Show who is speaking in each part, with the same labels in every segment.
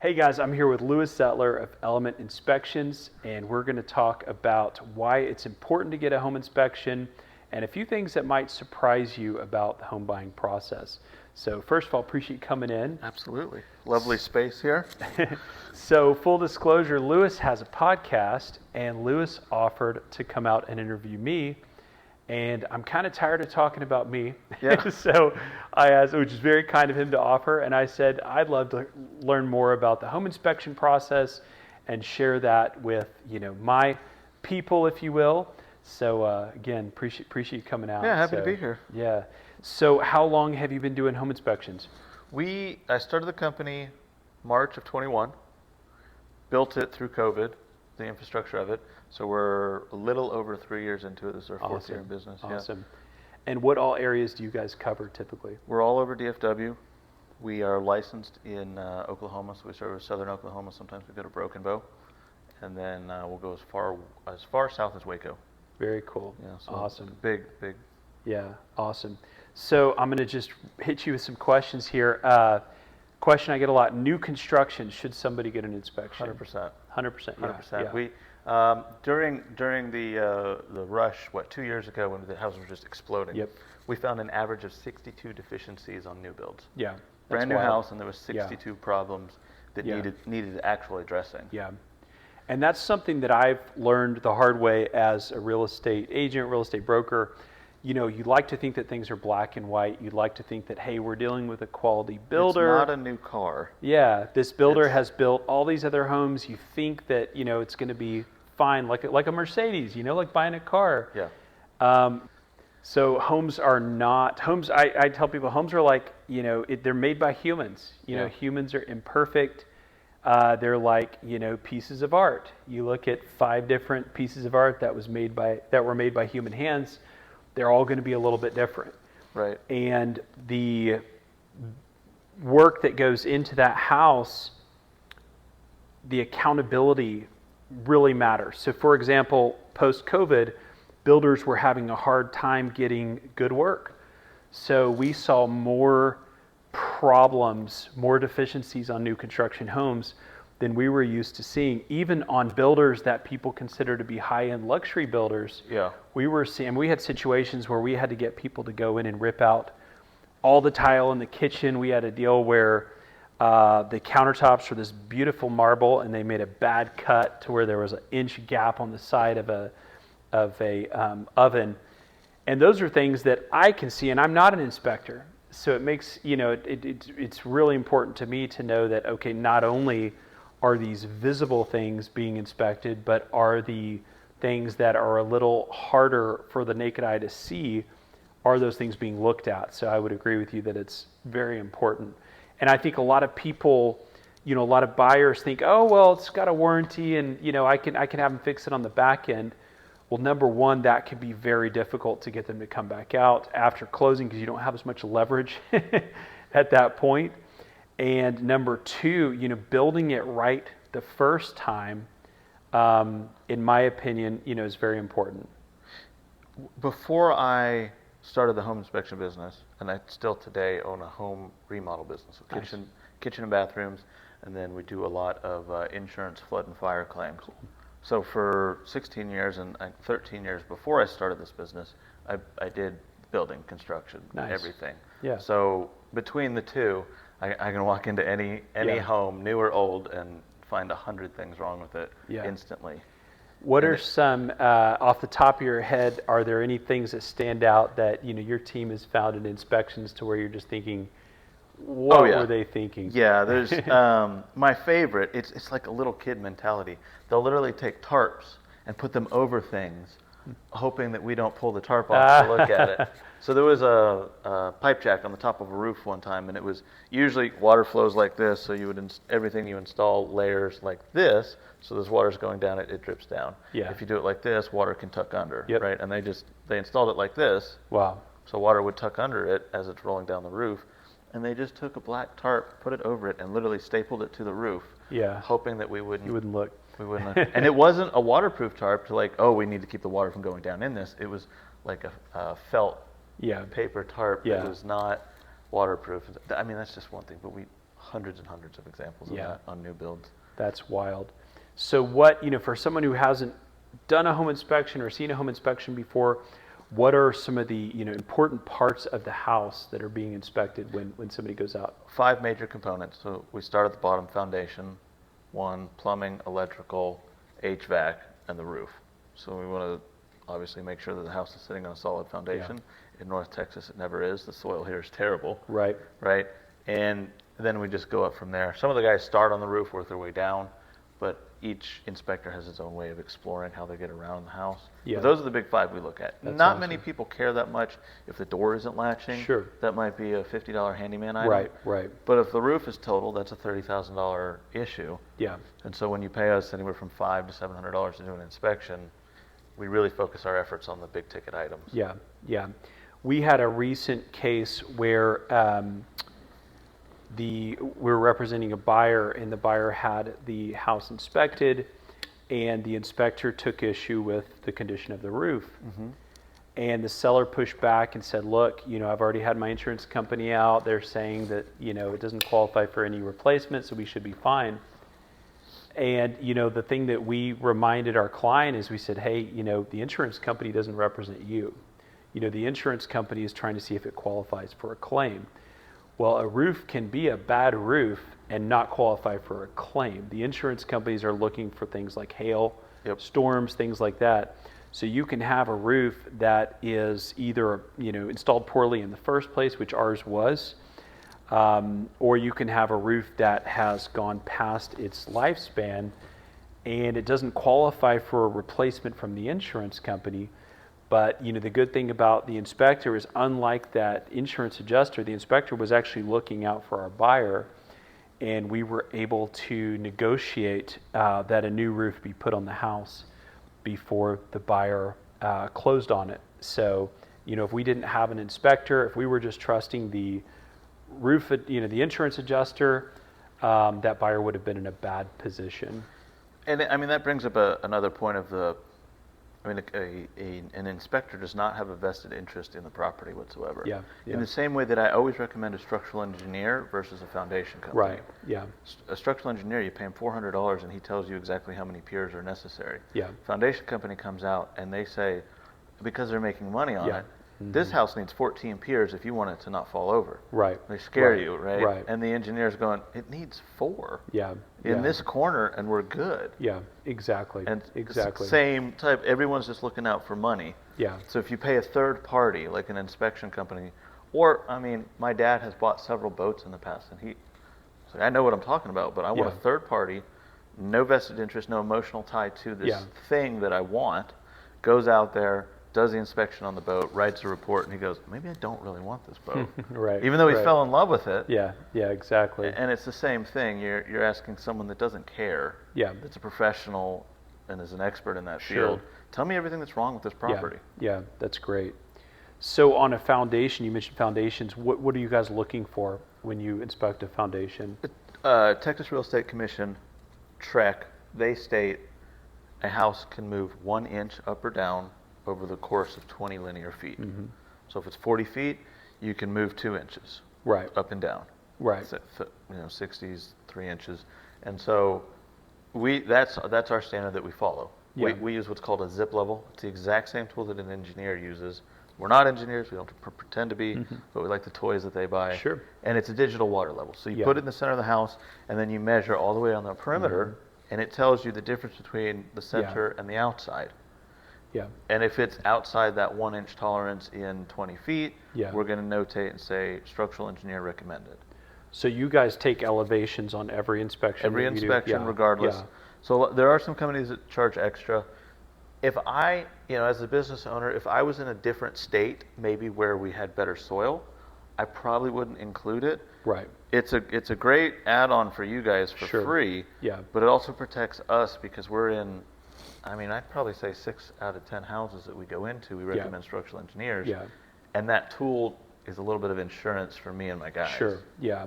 Speaker 1: Hey guys, I'm here with Louis Zettler of Element Inspections, and we're going to talk about why it's important to get a home inspection and a few things that might surprise you about the home buying process. So first of all, appreciate you coming in.
Speaker 2: Absolutely. Lovely space here.
Speaker 1: So full disclosure, Louis has a podcast, and Louis offered to come out and interview me. And I'm kind of tired of talking about me.
Speaker 2: Yeah.
Speaker 1: So I asked, which is very kind of him to offer. And I said, I'd love to learn more about the home inspection process and share that with, my people, if you will. So again, appreciate you coming out.
Speaker 2: Yeah, happy to be here.
Speaker 1: Yeah. So how long have you been doing home inspections?
Speaker 2: I started the company March of 21, built it through COVID, the infrastructure of it. So we're a little over 3 years into it. This is our fourth year in business.
Speaker 1: Awesome.
Speaker 2: Yeah.
Speaker 1: And what all areas do you guys cover typically?
Speaker 2: We're all over DFW. We are licensed in Oklahoma, so we service southern Oklahoma. Sometimes we go to Broken Bow, and then we'll go as far south as Waco.
Speaker 1: Very cool.
Speaker 2: Yeah, so
Speaker 1: awesome.
Speaker 2: Big.
Speaker 1: Yeah, awesome. So I'm going to just hit you with some questions here. Question I get a lot: new construction, should somebody get an inspection?
Speaker 2: 100%.
Speaker 1: 100%.
Speaker 2: 100%.
Speaker 1: Yeah.
Speaker 2: We during the rush, 2 years ago when the houses were just exploding.
Speaker 1: Yep.
Speaker 2: We found an average of 62 deficiencies on new builds.
Speaker 1: Yeah.
Speaker 2: Brand new
Speaker 1: wild.
Speaker 2: house, and there was 62 problems that needed actual addressing.
Speaker 1: Yeah. And that's something that I've learned the hard way as a real estate agent, real estate broker. You like to think that things are black and white. You'd like to think that, hey, we're dealing with a quality builder.
Speaker 2: It's not a new car.
Speaker 1: Yeah, this builder has built all these other homes. You think that, it's going to be fine, like a Mercedes, like buying a car.
Speaker 2: Yeah.
Speaker 1: So homes are not, I tell people, homes are like, they're made by humans. Humans are imperfect. They're like, pieces of art. You look at 5 different pieces of art that were made by human hands. They're all going to be a little bit different.
Speaker 2: Right.
Speaker 1: And the work that goes into that house, the accountability really matters. So for example, post-COVID, builders were having a hard time getting good work. So we saw more problems, more deficiencies on new construction homes than we were used to seeing, even on builders that people consider to be high-end luxury builders.
Speaker 2: Yeah.
Speaker 1: We had situations where we had to get people to go in and rip out all the tile in the kitchen. We had a deal where the countertops were this beautiful marble, and they made a bad cut to where there was an inch gap on the side of a oven. And those are things that I can see, and I'm not an inspector. So it makes, it's really important to me to know that, okay, not only are these visible things being inspected, but are the things that are a little harder for the naked eye to see, are those things being looked at? So I would agree with you that it's very important. And I think a lot of people, a lot of buyers think, oh, well, it's got a warranty and, I can have them fix it on the back end. Well, number one, that can be very difficult to get them to come back out after closing because you don't have as much leverage at that point. And number two, building it right the first time, in my opinion, is very important.
Speaker 2: Before I started the home inspection business, and I still today own a home remodel business, with
Speaker 1: Nice.
Speaker 2: kitchen and bathrooms, and then we do a lot of insurance, flood and fire claims. So for 16 years and 13 years before I started this business, I did building, construction,
Speaker 1: Nice.
Speaker 2: everything.
Speaker 1: Yeah.
Speaker 2: So between the two, I can walk into any home, new or old, and find 100 things wrong with it instantly.
Speaker 1: What are some, off the top of your head, are there any things that stand out that your team has found in inspections to where you're just thinking, what were they thinking?
Speaker 2: Yeah, there's my favorite. It's like a little kid mentality. They'll literally take tarps and put them over things, hoping that we don't pull the tarp off to look at it. So there was a pipe jack on the top of a roof one time, and it was usually water flows like this. So you would everything you install layers like this. So this water's going down, it drips down.
Speaker 1: Yeah.
Speaker 2: If you do it like this, water can tuck under,
Speaker 1: Yep.
Speaker 2: right? And they installed it like this.
Speaker 1: Wow.
Speaker 2: So water would tuck under it as it's rolling down the roof. And they just took a black tarp, put it over it, and literally stapled it to the roof.
Speaker 1: Yeah.
Speaker 2: Hoping that we wouldn't.
Speaker 1: You wouldn't look.
Speaker 2: We wouldn't. And it wasn't a waterproof tarp to like, oh, we need to keep the water from going down in this. It was like a felt paper tarp that was not waterproof. I mean, that's just one thing, but we hundreds and hundreds of examples of
Speaker 1: Yeah.
Speaker 2: that on new builds.
Speaker 1: That's wild. So what, for someone who hasn't done a home inspection or seen a home inspection before, what are some of the, important parts of the house that are being inspected when somebody goes out?
Speaker 2: 5 major components. So we start at the bottom: foundation, 1, plumbing, electrical, HVAC, and the roof. So we want to obviously make sure that the house is sitting on a solid foundation.
Speaker 1: Yeah.
Speaker 2: In North Texas, it never is. The soil here is terrible.
Speaker 1: Right.
Speaker 2: Right? And then we just go up from there. Some of the guys start on the roof, work their way down, but each inspector has his own way of exploring how they get around the house.
Speaker 1: Yeah.
Speaker 2: But those are the big 5 we look at.
Speaker 1: That's
Speaker 2: Not
Speaker 1: awesome.
Speaker 2: many people care that much if the door isn't latching.
Speaker 1: Sure.
Speaker 2: That might be a $50 handyman item.
Speaker 1: Right.
Speaker 2: But if the roof is total, that's a $30,000 issue.
Speaker 1: Yeah.
Speaker 2: And so when you pay us anywhere from $500 to $700 to do an inspection, we really focus our efforts on the big ticket items.
Speaker 1: Yeah. We had a recent case where we were representing a buyer, and the buyer had the house inspected, and the inspector took issue with the condition of the roof.
Speaker 2: Mm-hmm.
Speaker 1: And the seller pushed back and said, look, I've already had my insurance company out. They're saying that, it doesn't qualify for any replacement, so we should be fine. And, the thing that we reminded our client is we said, hey, the insurance company doesn't represent you. The insurance company is trying to see if it qualifies for a claim. Well, a roof can be a bad roof and not qualify for a claim. The insurance companies are looking for things like hail, storms, things like that. So you can have a roof that is either, installed poorly in the first place, which ours was, or you can have a roof that has gone past its lifespan and it doesn't qualify for a replacement from the insurance company. But the good thing about the inspector is, unlike that insurance adjuster, the inspector was actually looking out for our buyer, and we were able to negotiate that a new roof be put on the house before the buyer closed on it. So, if we didn't have an inspector, if we were just trusting the roof, the insurance adjuster, that buyer would have been in a bad position.
Speaker 2: And I mean, that brings up another point of an inspector does not have a vested interest in the property whatsoever.
Speaker 1: Yeah.
Speaker 2: In the same way that I always recommend a structural engineer versus a foundation company.
Speaker 1: Right. Yeah.
Speaker 2: A structural engineer, you pay him $400 and he tells you exactly how many piers are necessary.
Speaker 1: Yeah.
Speaker 2: Foundation company comes out and they say, because they're making money on it, this house needs 14 piers if you want it to not fall over.
Speaker 1: Right.
Speaker 2: They scare you, right?
Speaker 1: Right.
Speaker 2: And the engineer's going, it needs 4.
Speaker 1: Yeah.
Speaker 2: In this corner, and we're good.
Speaker 1: Yeah, exactly.
Speaker 2: And
Speaker 1: exactly.
Speaker 2: Same type, everyone's just looking out for money.
Speaker 1: Yeah.
Speaker 2: So if you pay a third party, like an inspection company, or, my dad has bought several boats in the past, and he's like, I know what I'm talking about, but I want a third party, no vested interest, no emotional tie to this thing that I want, goes out there, does the inspection on the boat, writes a report, and he goes, maybe I don't really want this boat.
Speaker 1: Right.
Speaker 2: Even though he fell in love with it.
Speaker 1: Yeah, exactly.
Speaker 2: And it's the same thing. You're asking someone that doesn't care, that's a professional and is an expert in that field. Tell me everything that's wrong with this property.
Speaker 1: Yeah, that's great. So on a foundation, you mentioned foundations. What are you guys looking for when you inspect a foundation?
Speaker 2: Texas Real Estate Commission, TREC, they state a house can move 1 inch up or down over the course of 20 linear feet. Mm-hmm. So if it's 40 feet, you can move 2 inches.
Speaker 1: Right.
Speaker 2: Up and down.
Speaker 1: Right.
Speaker 2: 60s, 3 inches. And so that's our standard that we follow.
Speaker 1: Yeah.
Speaker 2: We use what's called a zip level. It's the exact same tool that an engineer uses. We're not engineers. We don't pretend to be, but we like the toys that they buy.
Speaker 1: Sure.
Speaker 2: And it's a digital water level. So you put it in the center of the house, and then you measure all the way on the perimeter, and it tells you the difference between the center and the outside.
Speaker 1: Yeah.
Speaker 2: And if it's outside that 1 inch tolerance in 20 feet, we're going to notate and say structural engineer recommended.
Speaker 1: So you guys take elevations on every inspection?
Speaker 2: Every inspection, regardless.
Speaker 1: Yeah.
Speaker 2: So there are some companies that charge extra. If I, as a business owner, if I was in a different state, maybe where we had better soil, I probably wouldn't include it.
Speaker 1: Right.
Speaker 2: It's a great add-on for you guys for free.
Speaker 1: Yeah.
Speaker 2: But it also protects us because we're in, I'd probably say 6 out of 10 houses that we go into, we recommend structural engineers.
Speaker 1: Yeah.
Speaker 2: And that tool is a little bit of insurance for me and my guys.
Speaker 1: Sure. Yeah.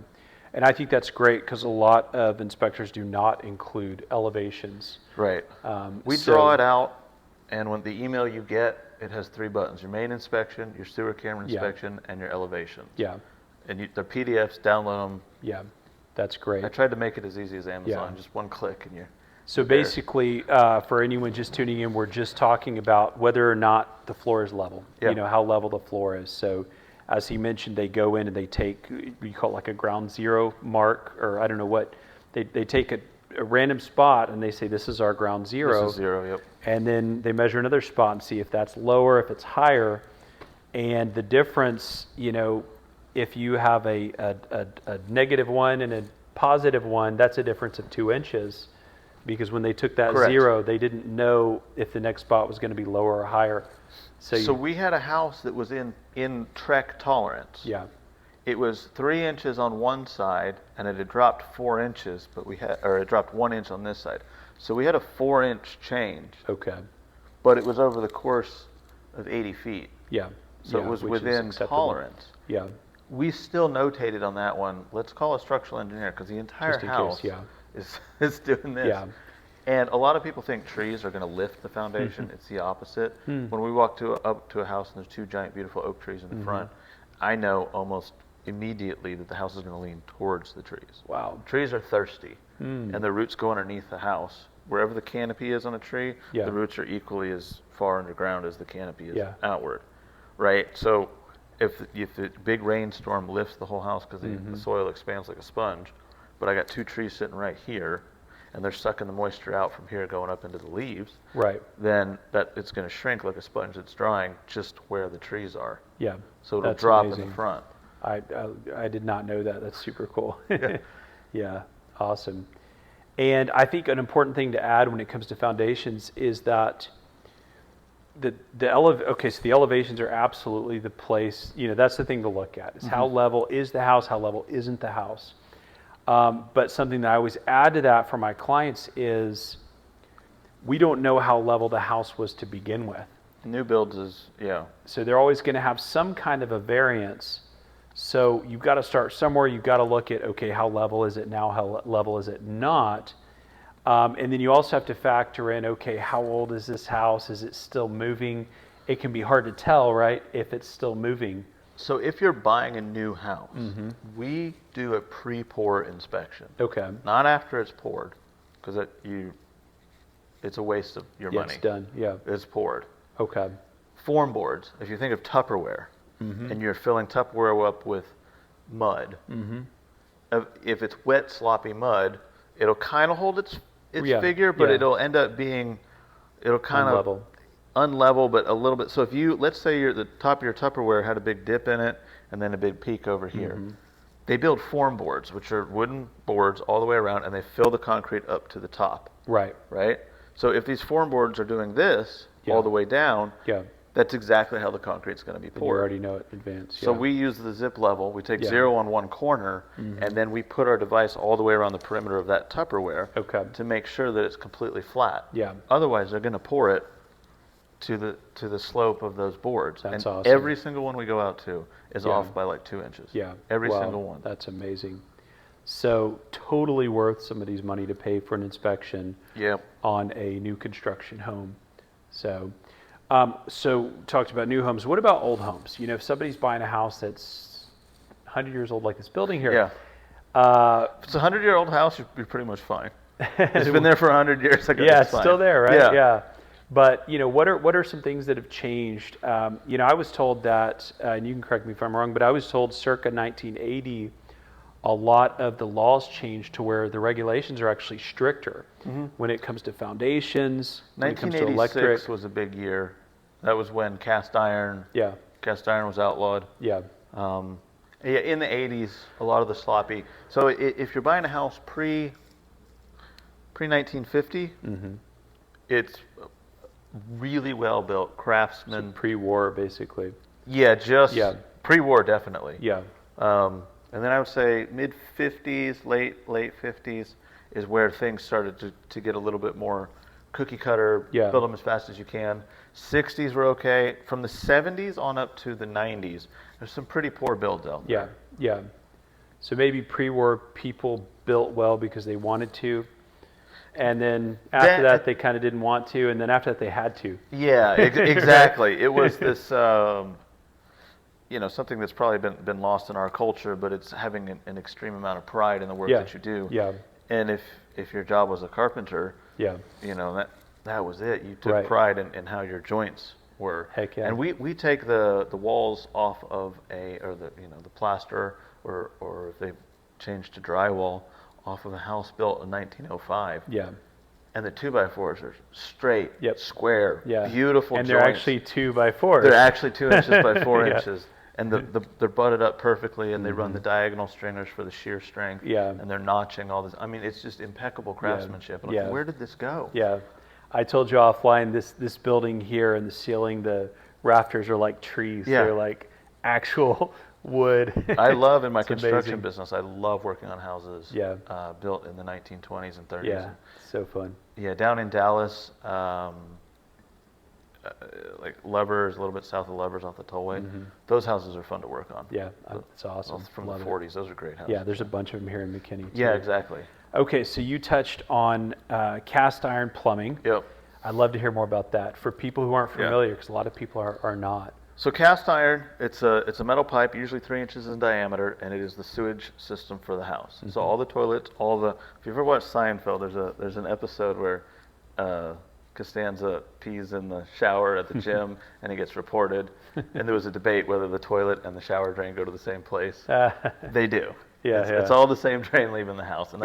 Speaker 1: And I think that's great because a lot of inspectors do not include elevations.
Speaker 2: Right. We draw it out, and when the email you get, it has 3 buttons: your main inspection, your sewer camera inspection, and your elevation.
Speaker 1: Yeah.
Speaker 2: And they're PDFs, download them.
Speaker 1: Yeah. That's great.
Speaker 2: I tried to make it as easy as Amazon.
Speaker 1: Yeah.
Speaker 2: Just one click and you're
Speaker 1: So
Speaker 2: there.
Speaker 1: basically, for anyone just tuning in, we're just talking about whether or not the floor is level.
Speaker 2: Yeah.
Speaker 1: You know, how level the floor is. So as he mentioned, they go in and they take, you call it like a ground zero mark, or I don't know what. They take a random spot and they say, this is our ground zero.
Speaker 2: This is 0, yep.
Speaker 1: And then they measure another spot and see if that's lower, if it's higher. And the difference, you know, if you have a negative one and a positive one, that's a difference of 2 inches. Because when they took that
Speaker 2: Correct.
Speaker 1: 0, they didn't know if the next spot was going to be lower or higher.
Speaker 2: So we had a house that was in Trek tolerance.
Speaker 1: Yeah.
Speaker 2: It was 3 inches on one side, and it had dropped 4 inches, it dropped 1 inch on this side. So we had a 4-inch change.
Speaker 1: Okay.
Speaker 2: But it was over the course of 80 feet.
Speaker 1: Yeah.
Speaker 2: So
Speaker 1: yeah,
Speaker 2: it was
Speaker 1: which is
Speaker 2: within
Speaker 1: acceptable.
Speaker 2: tolerance.
Speaker 1: Yeah.
Speaker 2: We still notated on that one, let's call a structural engineer, because the entire
Speaker 1: Just in
Speaker 2: house
Speaker 1: case, yeah.
Speaker 2: is doing this.
Speaker 1: Yeah.
Speaker 2: And a lot of people think trees are going to lift the foundation. It's the opposite. When we walk up to a house and there's 2 giant, beautiful oak trees in the front, I know almost immediately that the house is going to lean towards the trees.
Speaker 1: Wow.
Speaker 2: Trees are thirsty, and the roots go underneath the house. Wherever the canopy is on a tree,
Speaker 1: Yeah.
Speaker 2: the roots are equally as far underground as the canopy is
Speaker 1: Yeah.
Speaker 2: outward, right? So if the big rainstorm lifts the whole house because the soil expands like a sponge, but I got 2 trees sitting right here, and they're sucking the moisture out from here going up into the leaves,
Speaker 1: Right.
Speaker 2: then it's going to shrink like a sponge that's drying just where the trees are.
Speaker 1: Yeah.
Speaker 2: So it'll
Speaker 1: That's
Speaker 2: drop
Speaker 1: amazing.
Speaker 2: in the front.
Speaker 1: I did not know that. That's super cool.
Speaker 2: Yeah.
Speaker 1: Yeah, awesome. And I think an important thing to add when it comes to foundations is that so the elevations are absolutely the place, you know, that's the thing to look at, is how level is the house, how level isn't the house. But something that I always add to that for my clients is we don't know how level the house was to begin with.
Speaker 2: New builds is, yeah.
Speaker 1: So they're always going to have some kind of a variance. So you've got to start somewhere. You've got to look at, okay, how level is it now? How level is it not? And then you also have to factor in, okay, how old is this house? Is it still moving? It can be hard to tell, right, if it's still moving.
Speaker 2: So if you're buying a new house, we do a pre-pour inspection.
Speaker 1: Okay.
Speaker 2: Not after it's poured, because it's a waste of your
Speaker 1: Yeah,
Speaker 2: money.
Speaker 1: it's done. Yeah.
Speaker 2: It's poured.
Speaker 1: Okay.
Speaker 2: Form boards, if you think of Tupperware, and you're filling Tupperware up with mud, if it's wet, sloppy mud, it'll kind of hold its
Speaker 1: Yeah,
Speaker 2: figure, but
Speaker 1: yeah.
Speaker 2: it'll end up being, it'll kind of
Speaker 1: Unlevel.
Speaker 2: unlevel, but a little bit. So if let's say the top of your Tupperware had a big dip in it and then a big peak over here. They build form boards, which are wooden boards all the way around, and they fill the concrete up to the top,
Speaker 1: Right.
Speaker 2: right? So if these form boards are doing this
Speaker 1: Yeah.
Speaker 2: all the way down,
Speaker 1: Yeah.
Speaker 2: that's exactly how the concrete's going to be
Speaker 1: Then you
Speaker 2: poured.
Speaker 1: already know it in advance.
Speaker 2: So
Speaker 1: yeah.
Speaker 2: we use the zip level. We take
Speaker 1: Yeah.
Speaker 2: 0 on one corner, and then we put our device all the way around the perimeter of that Tupperware
Speaker 1: Okay.
Speaker 2: to make sure that it's completely flat.
Speaker 1: Yeah.
Speaker 2: Otherwise, they're going to pour it to the slope of those boards.
Speaker 1: That's
Speaker 2: and
Speaker 1: awesome.
Speaker 2: every single one we go out to is
Speaker 1: Yeah.
Speaker 2: off by like 2 inches.
Speaker 1: Yeah.
Speaker 2: Every
Speaker 1: Wow,
Speaker 2: single one.
Speaker 1: That's amazing. So totally worth somebody's money to pay for an inspection
Speaker 2: Yep.
Speaker 1: on a new construction home. So, so talked about new homes. What about old homes? You know, if somebody's buying a house that's 100 years old, like this building here.
Speaker 2: Yeah. If it's a 100-year-old house, you're pretty much fine. It's been there for 100 years.
Speaker 1: Yeah, it's
Speaker 2: fine.
Speaker 1: still there, right?
Speaker 2: Yeah.
Speaker 1: But you know, what are some things that have changed? You know, I was told that, and you can correct me if I'm wrong, but I was told circa 1980, a lot of the laws changed to where the regulations are actually stricter when it comes to foundations, when it comes to electric.
Speaker 2: 1986 was a big year. That was when cast iron was outlawed.
Speaker 1: Yeah.
Speaker 2: Yeah, in the 80s, a lot of the sloppy. So if you're buying a house pre 1950, it's really well built, craftsman.
Speaker 1: So pre-war, basically.
Speaker 2: Yeah, pre-war definitely.
Speaker 1: Yeah.
Speaker 2: And then I would say mid 50s, late 50s is where things started to get a little bit more cookie cutter.
Speaker 1: Yeah.
Speaker 2: Build them as fast as you can. 60s were okay. From the 70s on up to the 90s, there's some pretty poor builds out there.
Speaker 1: Yeah. So maybe pre-war people built well because they wanted to, and then after that they kind of didn't want to, and then after that they had to.
Speaker 2: Yeah, exactly. It was this. something that's probably been lost in our culture, but it's having an extreme amount of pride in the work
Speaker 1: Yeah.
Speaker 2: that you do.
Speaker 1: Yeah.
Speaker 2: And if your job was a carpenter,
Speaker 1: Yeah.
Speaker 2: that was it. You took
Speaker 1: Right.
Speaker 2: pride in how your joints were.
Speaker 1: Heck yeah.
Speaker 2: And we take the walls off of the plaster or if they've changed to drywall off of a house built in 1905.
Speaker 1: Yeah.
Speaker 2: And the 2x4s are straight,
Speaker 1: Yep.
Speaker 2: square,
Speaker 1: Yeah.
Speaker 2: beautiful
Speaker 1: And
Speaker 2: joints.
Speaker 1: they're actually 2x4s.
Speaker 2: They're actually 2 inches by 4
Speaker 1: Yeah.
Speaker 2: inches. And they're butted up perfectly, and they run the diagonal stringers for the shear strength.
Speaker 1: Yeah.
Speaker 2: And they're notching all this. I mean, it's just impeccable craftsmanship. And I'm
Speaker 1: Yeah.
Speaker 2: like, where did this go?
Speaker 1: Yeah. I told you offline, this building here and the ceiling, the rafters are like trees.
Speaker 2: Yeah.
Speaker 1: They're like actual wood.
Speaker 2: I love, in my
Speaker 1: It's
Speaker 2: construction
Speaker 1: amazing.
Speaker 2: business, I love working on houses
Speaker 1: Yeah.
Speaker 2: built in the 1920s and 30s.
Speaker 1: Yeah. So fun.
Speaker 2: Yeah, down in Dallas, like Lovers, a little bit south of Lovers off the tollway. Those houses are fun to work on.
Speaker 1: Yeah. It's awesome.
Speaker 2: From
Speaker 1: Love
Speaker 2: the
Speaker 1: it.
Speaker 2: 40s, those are great houses.
Speaker 1: Yeah. There's a bunch of them here in McKinney. Too.
Speaker 2: Yeah, exactly.
Speaker 1: Okay. So you touched on cast iron plumbing.
Speaker 2: Yep.
Speaker 1: I'd love to hear more about that for people who aren't familiar, because a lot of people are not.
Speaker 2: So cast iron, it's a metal pipe, usually 3 inches in diameter, and it is the sewage system for the house. So all the toilets, if you've ever watched Seinfeld, there's an episode where Costanza pees in the shower at the gym, and he gets reported, and there was a debate whether the toilet and the shower drain go to the same place. They do.
Speaker 1: Yeah,
Speaker 2: It's all the same drain leaving the house, and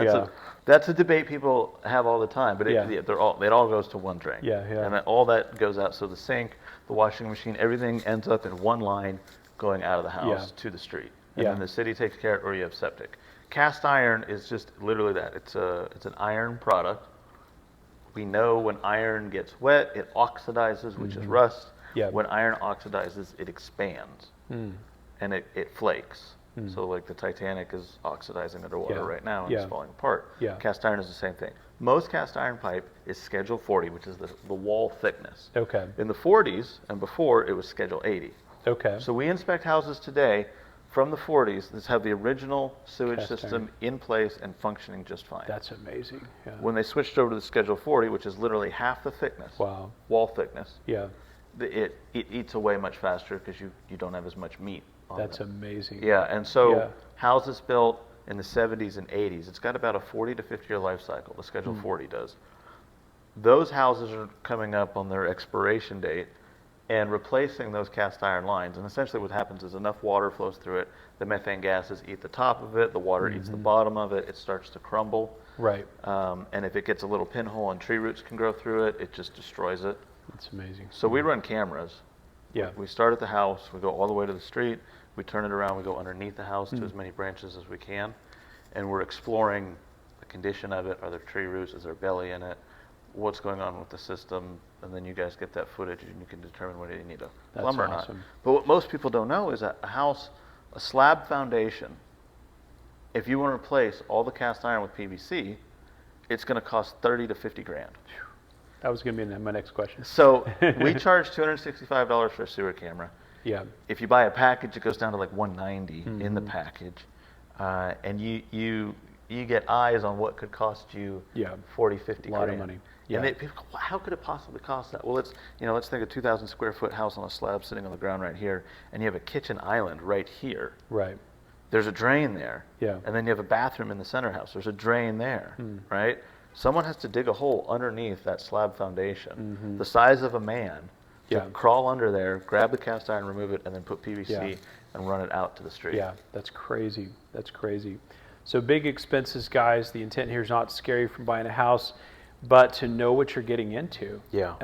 Speaker 2: that's a debate people have all the time. But it all goes to one drain.
Speaker 1: Yeah.
Speaker 2: And then all that goes out. So the sink, the washing machine, everything ends up in one line going out of the house to the street, and then the city takes care of it, or you have septic. Cast iron is just literally that. It's an iron product. We know when iron gets wet, it oxidizes, which is rust.
Speaker 1: Yeah.
Speaker 2: When iron oxidizes, it expands, and it flakes. So like the Titanic is oxidizing underwater right now and it's falling apart.
Speaker 1: Yeah.
Speaker 2: Cast iron is the same thing. Most cast iron pipe is Schedule 40, which is the wall thickness.
Speaker 1: Okay.
Speaker 2: In the 40s and before, it was Schedule 80.
Speaker 1: Okay.
Speaker 2: So we inspect houses today from the 40s that have the original sewage
Speaker 1: Cast
Speaker 2: system
Speaker 1: iron.
Speaker 2: in place and functioning just fine.
Speaker 1: That's amazing. Yeah.
Speaker 2: When they switched over to the Schedule 40, which is literally half the thickness,
Speaker 1: Wow.
Speaker 2: wall thickness,
Speaker 1: Yeah.
Speaker 2: it eats away much faster because you don't have as much meat on
Speaker 1: That's
Speaker 2: it.
Speaker 1: amazing.
Speaker 2: Yeah, and so
Speaker 1: Yeah.
Speaker 2: houses built in the 70s and 80s, it's got about a 40 to 50 year life cycle, the Schedule 40 does. Those houses are coming up on their expiration date and replacing those cast iron lines. And essentially what happens is enough water flows through it, the methane gases eat the top of it, the water eats the bottom of it, it starts to crumble.
Speaker 1: Right.
Speaker 2: And if it gets a little pinhole and tree roots can grow through it, it just destroys it.
Speaker 1: That's amazing.
Speaker 2: So we run cameras.
Speaker 1: Yeah.
Speaker 2: We start at the house, we go all the way to the street, we turn it around, we go underneath the house to as many branches as we can, and we're exploring the condition of it. Are there tree roots? Is there belly in it? What's going on with the system? And then you guys get that footage and you can determine whether you need a
Speaker 1: That's
Speaker 2: plumber or
Speaker 1: awesome.
Speaker 2: not. But what most people don't know is that a slab foundation, if you want to replace all the cast iron with PVC, it's going to cost 30 to 50 grand.
Speaker 1: That was going to be my next question.
Speaker 2: So we charge $265 for a sewer camera.
Speaker 1: Yeah.
Speaker 2: If you buy a package, it goes down to like $190 in the package, and you get eyes on what could cost you 40, 50
Speaker 1: A lot of
Speaker 2: grand.
Speaker 1: money.
Speaker 2: And people go, well, how could it possibly cost that? Well, let's think a 2,000 square foot house on a slab sitting on the ground right here, and you have a kitchen island right here.
Speaker 1: Right.
Speaker 2: There's a drain there.
Speaker 1: Yeah.
Speaker 2: And then you have a bathroom in the center house. There's a drain there, right? Someone has to dig a hole underneath that slab foundation, the size of a man, to crawl under there, grab the cast iron, remove it, and then put PVC and run it out to the street.
Speaker 1: Yeah, that's crazy. That's crazy. So big expenses, guys. The intent here is not to scare you from buying a house, but to know what you're getting into.
Speaker 2: Yeah.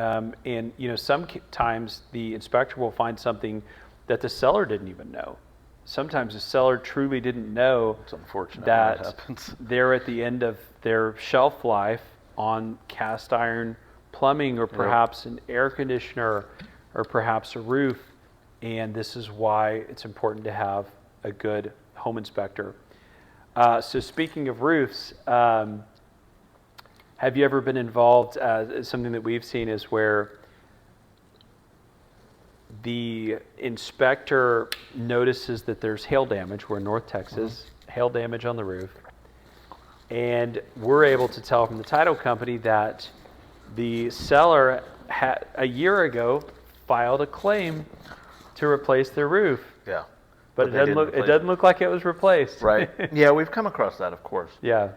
Speaker 1: And sometimes the inspector will find something that the seller didn't even know. Sometimes the seller truly didn't know
Speaker 2: It's unfortunate
Speaker 1: that
Speaker 2: when that happens.
Speaker 1: they're at the end of their shelf life on cast iron plumbing, or perhaps an air conditioner, or perhaps a roof. And this is why it's important to have a good home inspector. So speaking of roofs, have you ever been involved? Something that we've seen is where the inspector notices that there's hail damage. We're in North Texas, hail damage on the roof. And we're able to tell from the title company that the seller had a year ago filed a claim to replace their roof.
Speaker 2: Yeah.
Speaker 1: But
Speaker 2: they didn't
Speaker 1: it
Speaker 2: replace
Speaker 1: doesn't look like it was replaced.
Speaker 2: Right. Yeah, we've come across that, of course.
Speaker 1: Yeah.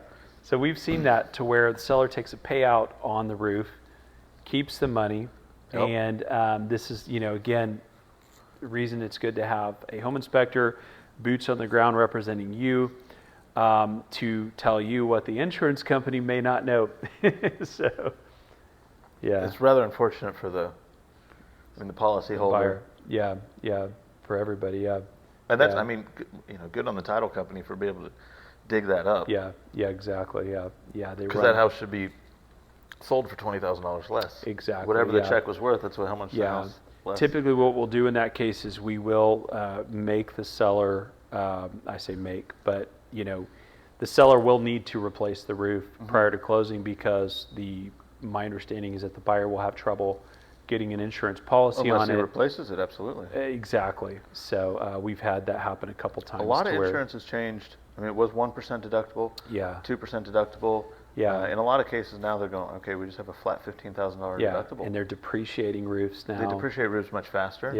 Speaker 1: So we've seen that to where the seller takes a payout on the roof, keeps the money,
Speaker 2: Yep.
Speaker 1: and this is, again, the reason it's good to have a home inspector, boots on the ground representing you, to tell you what the insurance company may not know. So, yeah.
Speaker 2: It's rather unfortunate for the policyholder.
Speaker 1: Buyer. Yeah, for everybody, yeah.
Speaker 2: And that's,
Speaker 1: Yeah.
Speaker 2: good on the title company for being able to dig that up.
Speaker 1: Yeah, exactly, yeah.
Speaker 2: Because that house should be sold for $20,000 less.
Speaker 1: Exactly.
Speaker 2: Whatever the
Speaker 1: yeah.
Speaker 2: check was worth, that's how much the house less.
Speaker 1: Typically what we'll do in that case is we will make the seller, I say make, but the seller will need to replace the roof prior to closing, because my understanding is that the buyer will have trouble getting an insurance policy
Speaker 2: Unless
Speaker 1: on
Speaker 2: he
Speaker 1: it.
Speaker 2: replaces it, absolutely.
Speaker 1: Exactly. So we've had that happen a couple times.
Speaker 2: A lot of
Speaker 1: to where-
Speaker 2: insurance has changed. It was 1% deductible,
Speaker 1: Yeah.
Speaker 2: 2% deductible.
Speaker 1: Yeah.
Speaker 2: In a lot of cases now they're going, okay, we just have a flat $15,000
Speaker 1: Yeah,
Speaker 2: deductible.
Speaker 1: and they're depreciating roofs now.
Speaker 2: They depreciate roofs much faster.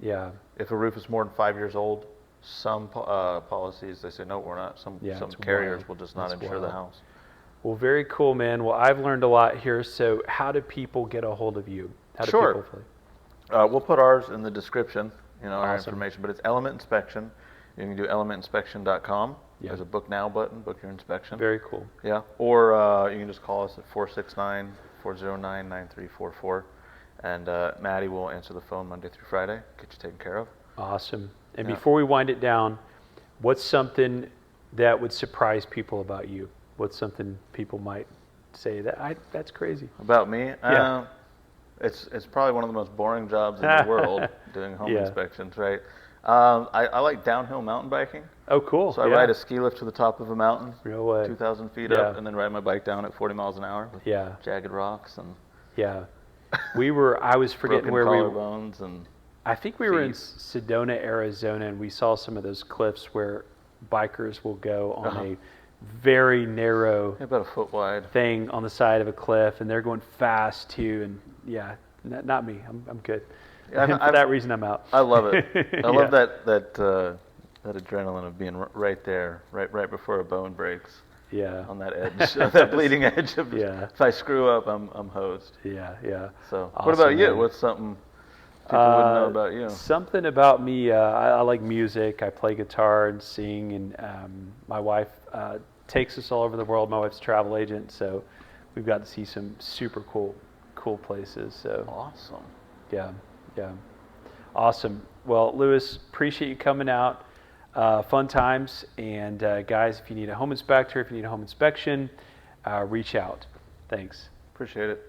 Speaker 1: Yeah.
Speaker 2: If a roof is more than 5 years old, some policies, they say, no, we're not. Some
Speaker 1: it's
Speaker 2: carriers
Speaker 1: wild.
Speaker 2: will just not
Speaker 1: That's
Speaker 2: insure the
Speaker 1: wild.
Speaker 2: house.
Speaker 1: Well, very cool, man. Well, I've learned a lot here. So how do people get a hold of you? How do
Speaker 2: Sure.
Speaker 1: people
Speaker 2: We'll put ours in the description, our
Speaker 1: Awesome.
Speaker 2: information, but it's Element Inspection. You can do elementinspection.com.
Speaker 1: Yeah.
Speaker 2: There's a book now button, book your inspection.
Speaker 1: Very cool.
Speaker 2: Yeah. Or you can just call us at 469-409-9344. And Maddie will answer the phone Monday through Friday, get you taken care of.
Speaker 1: Awesome. And
Speaker 2: Yeah.
Speaker 1: before we wind it down, what's something that would surprise people about you? What's something people might say that's crazy?
Speaker 2: About me?
Speaker 1: Yeah.
Speaker 2: It's probably one of the most boring jobs in the world, doing home
Speaker 1: Yeah.
Speaker 2: inspections, right? I like downhill mountain biking.
Speaker 1: Oh, cool.
Speaker 2: So I ride a ski lift to the top of a mountain,
Speaker 1: Real way.
Speaker 2: 2,000 feet
Speaker 1: Yeah.
Speaker 2: up, and then ride my bike down at 40 miles an hour with
Speaker 1: Yeah.
Speaker 2: jagged rocks and
Speaker 1: Yeah. I was forgetting
Speaker 2: broken
Speaker 1: where we were.
Speaker 2: collarbones and
Speaker 1: I think we were in
Speaker 2: feet.
Speaker 1: Sedona, Arizona, and we saw some of those cliffs where bikers will go on a very narrow
Speaker 2: about a foot wide.
Speaker 1: thing on the side of a cliff, and they're going fast too. And yeah, not me. I'm good.
Speaker 2: Yeah,
Speaker 1: And for that reason, I'm out.
Speaker 2: I love it. I love
Speaker 1: Yeah.
Speaker 2: that adrenaline of being right there, right before a bone breaks.
Speaker 1: Yeah.
Speaker 2: On that edge, on that bleeding edge of.
Speaker 1: Yeah.
Speaker 2: If I screw up, I'm hosed.
Speaker 1: Yeah.
Speaker 2: So,
Speaker 1: Awesome,
Speaker 2: what about you?
Speaker 1: man.
Speaker 2: What's something people wouldn't know about you?
Speaker 1: Something about me. I like music. I play guitar and sing, and my wife takes us all over the world. My wife's a travel agent, so we've got to see some super cool places. So
Speaker 2: Awesome.
Speaker 1: yeah. Awesome. Well, Lewis, appreciate you coming out. Fun times. And guys, if you need a home inspector, if you need a home inspection, reach out. Thanks.
Speaker 2: Appreciate it.